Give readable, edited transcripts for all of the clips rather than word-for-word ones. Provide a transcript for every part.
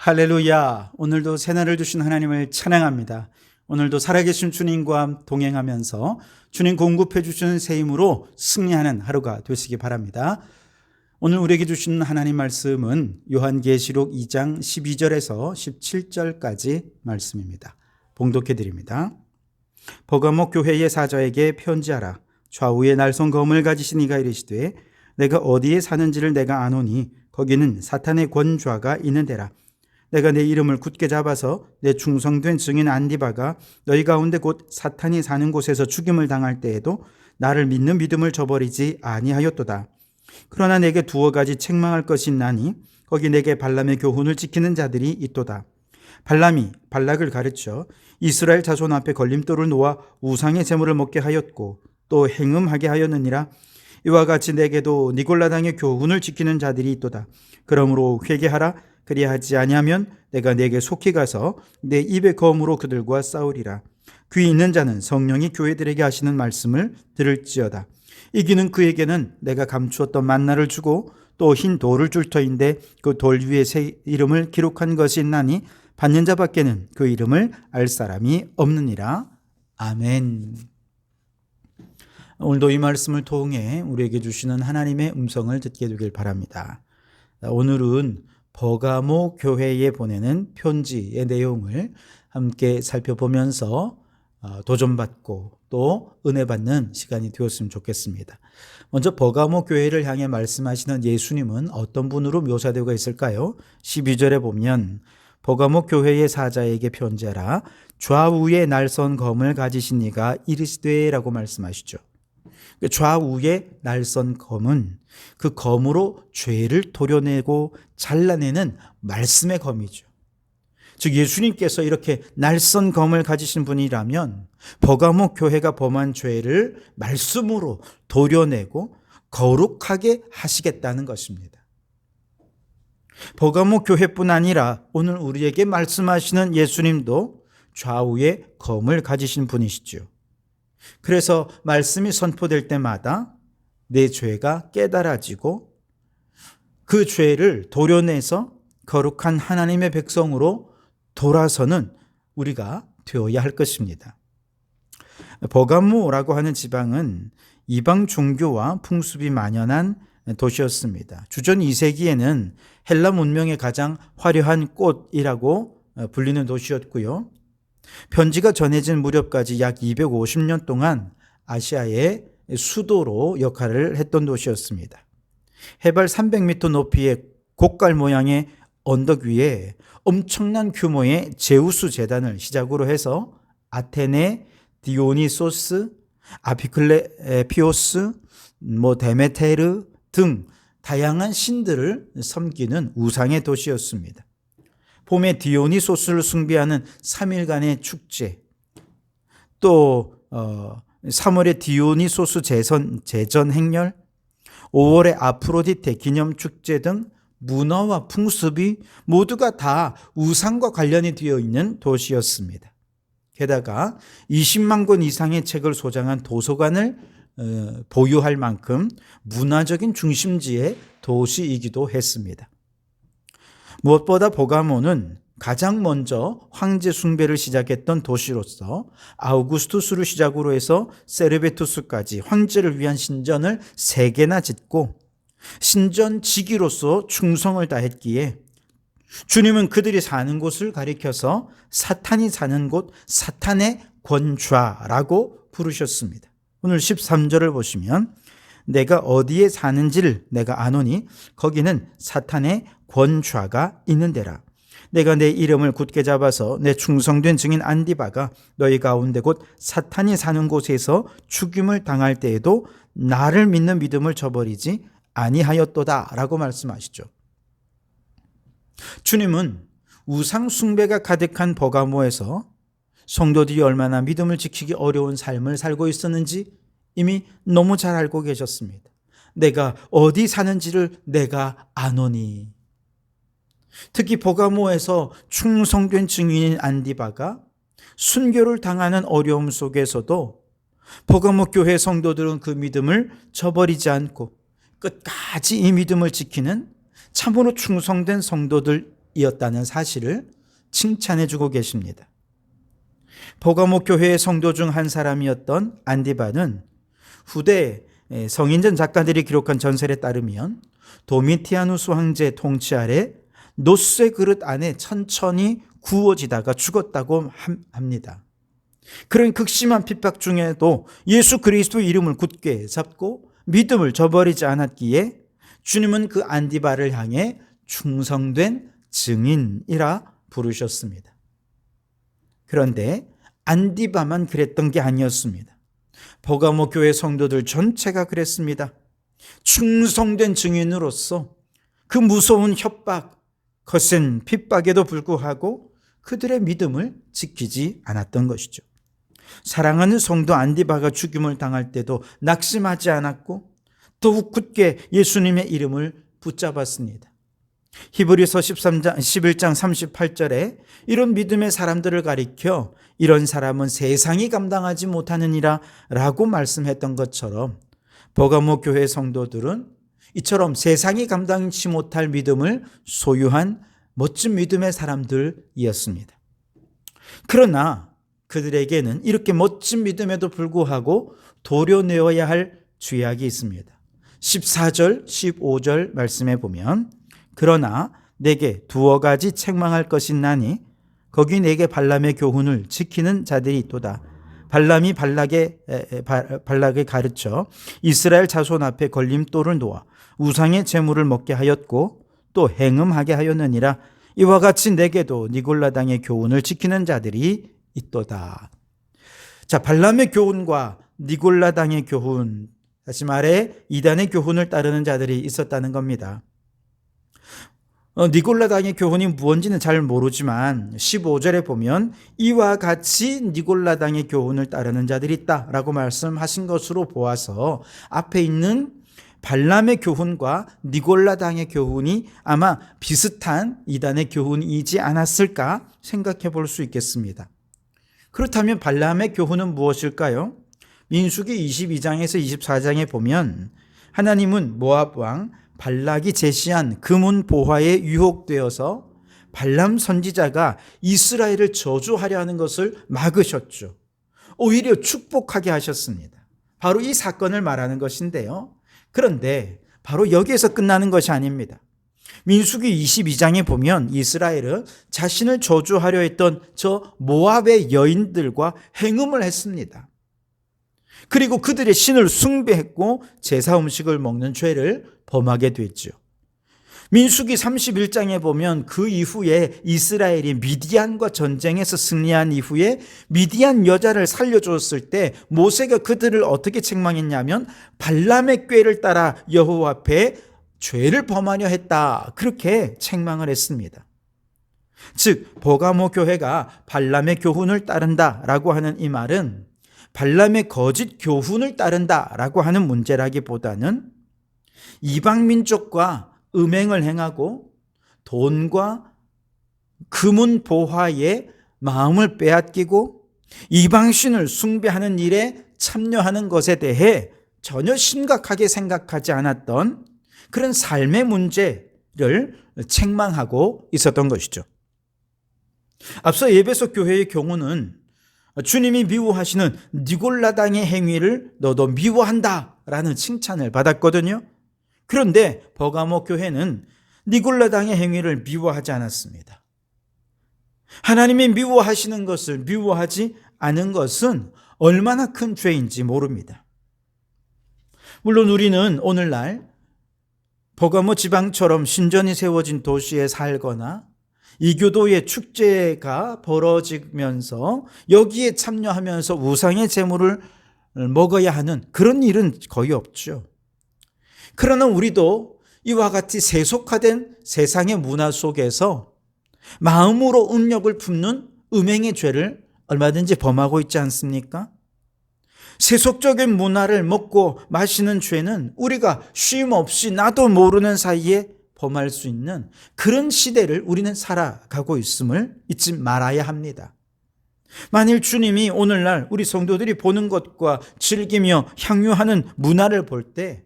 할렐루야. 오늘도 새날을 주신 하나님을 찬양합니다. 오늘도 살아계신 주님과 동행하면서 주님 공급해 주시는 새 힘으로 승리하는 하루가 되시기 바랍니다. 오늘 우리에게 주신 하나님 말씀은 요한계시록 2장 12절에서 17절까지 말씀입니다. 봉독해 드립니다. 버가모 교회의 사자에게 편지하라. 좌우에 날선 검을 가지신 이가 이르시되 내가 어디에 사는지를 내가 아노니 거기는 사탄의 권좌가 있는 데라. 내가 내 이름을 굳게 잡아서 내 충성된 증인 안디바가 너희 가운데 곧 사탄이 사는 곳에서 죽임을 당할 때에도 나를 믿는 믿음을 저버리지 아니하였도다. 그러나 내게 두어 가지 책망할 것이 있나니 거기 내게 발람의 교훈을 지키는 자들이 있도다. 발람이 발락을 가르쳐 이스라엘 자손 앞에 걸림돌을 놓아 우상의 제물을 먹게 하였고 또 행음하게 하였느니라. 이와 같이 내게도 니골라당의 교훈을 지키는 자들이 있도다. 그러므로 회개하라. 그리하지 아니하면 내가 내게 속히 가서 내 입의 검으로 그들과 싸우리라. 귀 있는 자는 성령이 교회들에게 하시는 말씀을 들을지어다. 이기는 그에게는 내가 감추었던 만나를 주고 또 흰 돌을 줄 터인데 그 돌 위에 새 이름을 기록한 것이 있나니 받는 자밖에는 그 이름을 알 사람이 없느니라. 아멘. 오늘도 이 말씀을 통해 우리에게 주시는 하나님의 음성을 듣게 되길 바랍니다. 오늘은 버가모 교회에 보내는 편지의 내용을 함께 살펴보면서 도전받고 또 은혜 받는 시간이 되었으면 좋겠습니다. 먼저 버가모 교회를 향해 말씀하시는 예수님은 어떤 분으로 묘사되고 있을까요? 12절에 보면 버가모 교회의 사자에게 편지하라. 좌우에 날선 검을 가지신 이가 이르시되 라고 말씀하시죠. 좌우에 날선 검은 그 검으로 죄를 도려내고 잘라내는 말씀의 검이죠. 즉 예수님께서 이렇게 날선 검을 가지신 분이라면 버가모 교회가 범한 죄를 말씀으로 도려내고 거룩하게 하시겠다는 것입니다. 버가모 교회뿐 아니라 오늘 우리에게 말씀하시는 예수님도 좌우에 검을 가지신 분이시죠. 그래서 말씀이 선포될 때마다 내 죄가 깨달아지고 그 죄를 도려내서 거룩한 하나님의 백성으로 돌아서는 우리가 되어야 할 것입니다. 버가모라고 하는 지방은 이방 종교와 풍습이 만연한 도시였습니다. 주전 2세기에는 헬라 문명의 가장 화려한 꽃이라고 불리는 도시였고요. 편지가 전해진 무렵까지 약 250년 동안 아시아의 수도로 역할을 했던 도시였습니다. 해발 300m 높이의 곡갈 모양의 언덕 위에 엄청난 규모의 제우스 제단을 시작으로 해서 아테네, 디오니소스, 아피클레피오스, 데메테르 등 다양한 신들을 섬기는 우상의 도시였습니다. 봄에 디오니소스를 숭배하는 3일간의 축제, 또 3월에 디오니소스 제전 행렬, 5월에 아프로디테 기념축제 등 문화와 풍습이 모두가 다 우상과 관련이 되어 있는 도시였습니다. 게다가 20만 권 이상의 책을 소장한 도서관을 보유할 만큼 문화적인 중심지의 도시이기도 했습니다. 무엇보다 버가모는 가장 먼저 황제 숭배를 시작했던 도시로서 아우구스투스를 시작으로 해서 세르베투스까지 황제를 위한 신전을 3개나 짓고 신전지기로서 충성을 다했기에 주님은 그들이 사는 곳을 가리켜서 사탄이 사는 곳, 사탄의 권좌라고 부르셨습니다. 오늘 13절을 보시면 내가 어디에 사는지를 내가 아노니 거기는 사탄의 권좌가 있는 데라. 내가 내 이름을 굳게 잡아서 내 충성된 증인 안디바가 너희 가운데 곧 사탄이 사는 곳에서 죽임을 당할 때에도 나를 믿는 믿음을 저버리지 아니하였도다 라고 말씀하시죠. 주님은 우상 숭배가 가득한 버가모에서 성도들이 얼마나 믿음을 지키기 어려운 삶을 살고 있었는지 이미 너무 잘 알고 계셨습니다. 내가 어디 사는지를 내가 아노니. 특히 버가모에서 충성된 증인인 안디바가 순교를 당하는 어려움 속에서도 버가모 교회 성도들은 그 믿음을 저버리지 않고 끝까지 이 믿음을 지키는 참으로 충성된 성도들 성도이었다는 사실을 칭찬해주고 계십니다. 버가모 교회의 성도 중 한 사람이었던 안디바는 후대 성인전 작가들이 기록한 전설에 따르면 도미티아누스 황제 통치 아래 노쇠 그릇 안에 천천히 구워지다가 죽었다고 합니다. 그런 극심한 핍박 중에도 예수 그리스도 이름을 굳게 잡고 믿음을 저버리지 않았기에 주님은 그 안디바를 향해 충성된 증인이라 부르셨습니다. 그런데 안디바만 그랬던 게 아니었습니다. 버가모 교회 성도들 전체가 그랬습니다. 충성된 증인으로서 그 무서운 협박, 거센 핍박에도 불구하고 그들의 믿음을 지키지 않았던 것이죠. 사랑하는 성도 안디바가 죽임을 당할 때도 낙심하지 않았고 더욱 굳게 예수님의 이름을 붙잡았습니다. 히브리서 11장 38절에 이런 믿음의 사람들을 가리켜 이런 사람은 세상이 감당하지 못하느니라 라고 말씀했던 것처럼 버가모 교회 성도들은 이처럼 세상이 감당치 못할 믿음을 소유한 멋진 믿음의 사람들이었습니다. 그러나 그들에게는 이렇게 멋진 믿음에도 불구하고 도려내어야 할 죄악이 있습니다. 14절, 15절 말씀에 보면 그러나 내게 두어 가지 책망할 것이 있나니 거기 내게 발람의 교훈을 지키는 자들이 있도다. 발람이 발락에 가르쳐 이스라엘 자손 앞에 걸림돌을 놓아 우상의 제물을 먹게 하였고 또 행음하게 하였느니라. 이와 같이 내게도 니골라당의 교훈을 지키는 자들이 있도다. 자, 발람의 교훈과 니골라당의 교훈, 다시 말해 이단의 교훈을 따르는 자들이 있었다는 겁니다. 니골라당의 교훈이 무엇인지는 잘 모르지만 15절에 보면 이와 같이 니골라당의 교훈을 따르는 자들이 있다라고 말씀하신 것으로 보아서 앞에 있는 발람의 교훈과 니골라당의 교훈이 아마 비슷한 이단의 교훈이지 않았을까 생각해 볼 수 있겠습니다. 그렇다면 발람의 교훈은 무엇일까요? 민수기 22장에서 24장에 보면 하나님은 모압 왕 발락이 제시한 금은 보화에 유혹되어서 발람 선지자가 이스라엘을 저주하려 하는 것을 막으셨죠. 오히려 축복하게 하셨습니다. 바로 이 사건을 말하는 것인데요. 그런데 바로 여기에서 끝나는 것이 아닙니다. 민수기 22장에 보면 이스라엘은 자신을 저주하려 했던 저 모압의 여인들과 행음을 했습니다. 그리고 그들의 신을 숭배했고 제사 음식을 먹는 죄를 범하게 됐죠. 민수기 31장에 보면 그 이후에 이스라엘이 미디안과 전쟁에서 승리한 이후에 미디안 여자를 살려줬을 때 모세가 그들을 어떻게 책망했냐면 발람의 꾀를 따라 여호와 앞에 죄를 범하려 했다, 그렇게 책망을 했습니다. 즉 버가모 교회가 발람의 교훈을 따른다라고 하는 이 말은 발람의 거짓 교훈을 따른다라고 하는 문제라기보다는 이방 민족과 음행을 행하고 돈과 금은 보화에 마음을 빼앗기고 이방신을 숭배하는 일에 참여하는 것에 대해 전혀 심각하게 생각하지 않았던 그런 삶의 문제를 책망하고 있었던 것이죠. 앞서 에베소 교회의 경우는 주님이 미워하시는 니골라당의 행위를 너도 미워한다라는 칭찬을 받았거든요. 그런데 버가모 교회는 니골라당의 행위를 미워하지 않았습니다. 하나님이 미워하시는 것을 미워하지 않은 것은 얼마나 큰 죄인지 모릅니다. 물론 우리는 오늘날 버가모 지방처럼 신전이 세워진 도시에 살거나 이교도의 축제가 벌어지면서 여기에 참여하면서 우상의 제물을 먹어야 하는 그런 일은 거의 없죠. 그러나 우리도 이와 같이 세속화된 세상의 문화 속에서 마음으로 음욕을 품는 음행의 죄를 얼마든지 범하고 있지 않습니까? 세속적인 문화를 먹고 마시는 죄는 우리가 쉼 없이 나도 모르는 사이에 범할 수 있는 그런 시대를 우리는 살아가고 있음을 잊지 말아야 합니다. 만일 주님이 오늘날 우리 성도들이 보는 것과 즐기며 향유하는 문화를 볼 때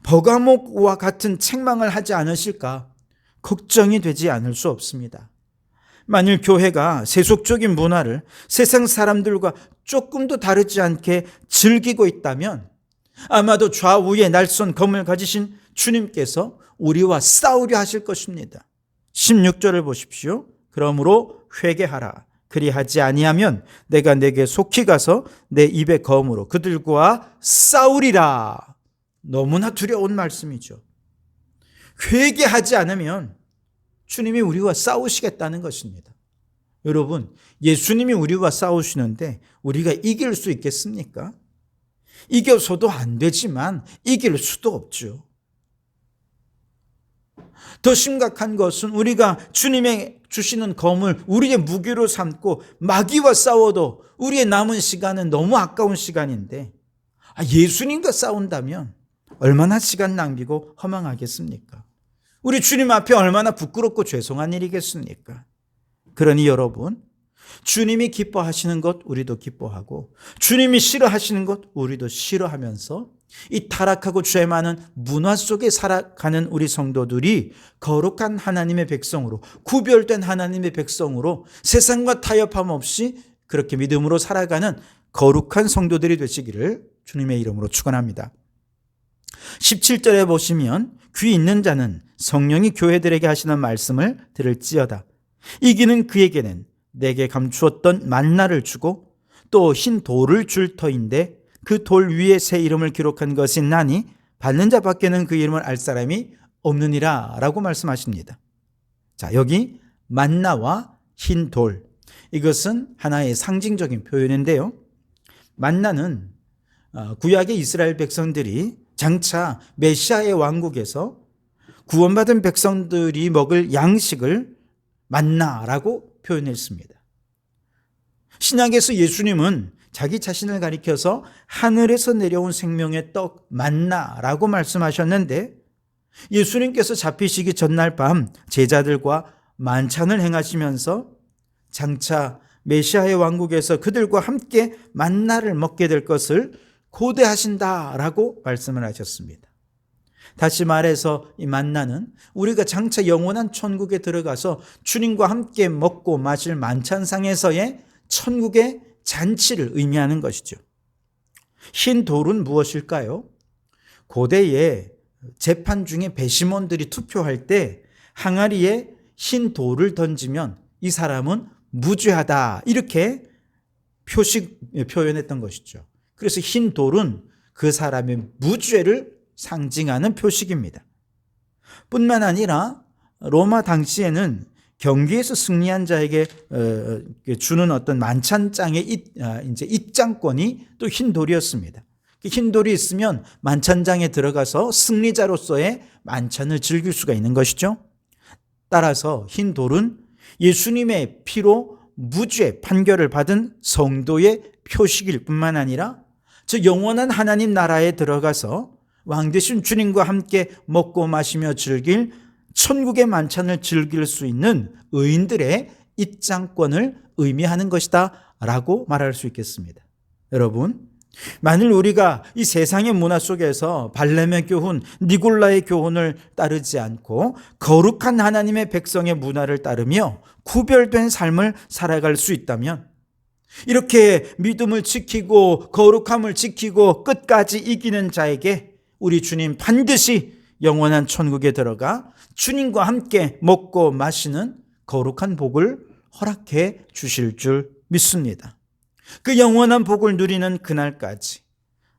버가모와 같은 책망을 하지 않으실까? 걱정이 되지 않을 수 없습니다. 만일 교회가 세속적인 문화를 세상 사람들과 조금도 다르지 않게 즐기고 있다면 아마도 좌우에 날선 검을 가지신 주님께서 우리와 싸우려 하실 것입니다. 16절을 보십시오. 그러므로 회개하라. 그리하지 아니하면 내가 내게 속히 가서 내 입의 검으로 그들과 싸우리라. 너무나 두려운 말씀이죠. 회개하지 않으면 주님이 우리와 싸우시겠다는 것입니다. 여러분, 예수님이 우리와 싸우시는데 우리가 이길 수 있겠습니까? 이겨서도 안 되지만 이길 수도 없죠. 더 심각한 것은 우리가 주님의 주시는 검을 우리의 무기로 삼고 마귀와 싸워도 우리의 남은 시간은 너무 아까운 시간인데 예수님과 싸운다면 얼마나 시간 낭비고 허망하겠습니까? 우리 주님 앞에 얼마나 부끄럽고 죄송한 일이겠습니까? 그러니 여러분, 주님이 기뻐하시는 것 우리도 기뻐하고 주님이 싫어하시는 것 우리도 싫어하면서 이 타락하고 죄 많은 문화 속에 살아가는 우리 성도들이 거룩한 하나님의 백성으로, 구별된 하나님의 백성으로 세상과 타협함 없이 그렇게 믿음으로 살아가는 거룩한 성도들이 되시기를 주님의 이름으로 축원합니다. 17절에 보시면 귀 있는 자는 성령이 교회들에게 하시는 말씀을 들을지어다. 이기는 그에게는 내게 감추었던 만나를 주고 또 흰 돌을 줄 터인데 그 돌 위에 새 이름을 기록한 것이 나니 받는 자 밖에는 그 이름을 알 사람이 없느니라 라고 말씀하십니다. 자, 여기 만나와 흰 돌, 이것은 하나의 상징적인 표현인데요. 만나는 구약의 이스라엘 백성들이 장차 메시아의 왕국에서 구원받은 백성들이 먹을 양식을 만나라고 표현했습니다. 신약에서 예수님은 자기 자신을 가리켜서 하늘에서 내려온 생명의 떡 만나라고 말씀하셨는데 예수님께서 잡히시기 전날 밤 제자들과 만찬을 행하시면서 장차 메시아의 왕국에서 그들과 함께 만나를 먹게 될 것을 고대하신다라고 말씀을 하셨습니다. 다시 말해서 이 만나는 우리가 장차 영원한 천국에 들어가서 주님과 함께 먹고 마실 만찬상에서의 천국의 잔치를 의미하는 것이죠. 흰 돌은 무엇일까요? 고대에 재판 중에 배심원들이 투표할 때 항아리에 흰 돌을 던지면 이 사람은 무죄하다 이렇게 표현했던 것이죠. 그래서 흰 돌은 그 사람의 무죄를 상징하는 표식입니다. 뿐만 아니라 로마 당시에는 경기에서 승리한 자에게 주는 어떤 만찬장의 입장권이 또 흰 돌이었습니다. 흰 돌이 있으면 만찬장에 들어가서 승리자로서의 만찬을 즐길 수가 있는 것이죠. 따라서 흰 돌은 예수님의 피로 무죄 판결을 받은 성도의 표식일 뿐만 아니라 저 영원한 하나님 나라에 들어가서 왕 되신 주님과 함께 먹고 마시며 즐길 천국의 만찬을 즐길 수 있는 의인들의 입장권을 의미하는 것이다 라고 말할 수 있겠습니다. 여러분, 만일 우리가 이 세상의 문화 속에서 발렘의 교훈, 니골라의 교훈을 따르지 않고 거룩한 하나님의 백성의 문화를 따르며 구별된 삶을 살아갈 수 있다면 이렇게 믿음을 지키고 거룩함을 지키고 끝까지 이기는 자에게 우리 주님 반드시 영원한 천국에 들어가 주님과 함께 먹고 마시는 거룩한 복을 허락해 주실 줄 믿습니다. 그 영원한 복을 누리는 그날까지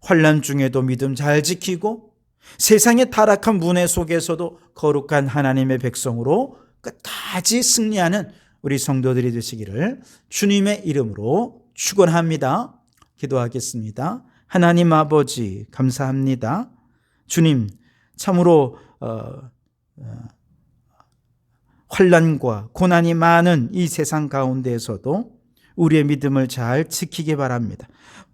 환난 중에도 믿음 잘 지키고 세상의 타락한 문화 속에서도 거룩한 하나님의 백성으로 끝까지 승리하는 우리 성도들이 되시기를 주님의 이름으로 축원합니다. 기도하겠습니다. 하나님 아버지 감사합니다. 주님, 참으로 환난과 고난이 많은 이 세상 가운데에서도 우리의 믿음을 잘 지키기 바랍니다.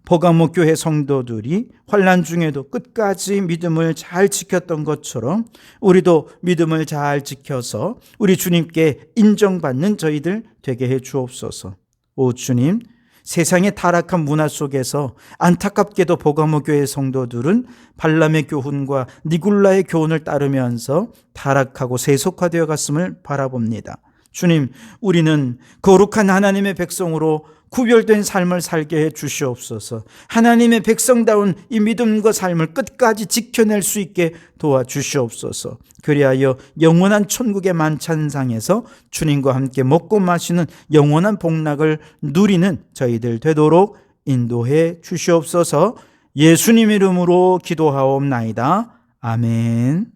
버가모 교회 성도들이 환난 중에도 끝까지 믿음을 잘 지켰던 것처럼 우리도 믿음을 잘 지켜서 우리 주님께 인정받는 저희들 되게 해 주옵소서. 오 주님, 세상의 타락한 문화 속에서 안타깝게도 버가모 교회 성도들은 발람의 교훈과 니굴라의 교훈을 따르면서 타락하고 세속화되어 갔음을 바라봅니다. 주님, 우리는 거룩한 하나님의 백성으로 구별된 삶을 살게 해 주시옵소서. 하나님의 백성다운 이 믿음과 삶을 끝까지 지켜낼 수 있게 도와주시옵소서. 그리하여 영원한 천국의 만찬상에서 주님과 함께 먹고 마시는 영원한 복락을 누리는 저희들 되도록 인도해 주시옵소서. 예수님 이름으로 기도하옵나이다. 아멘.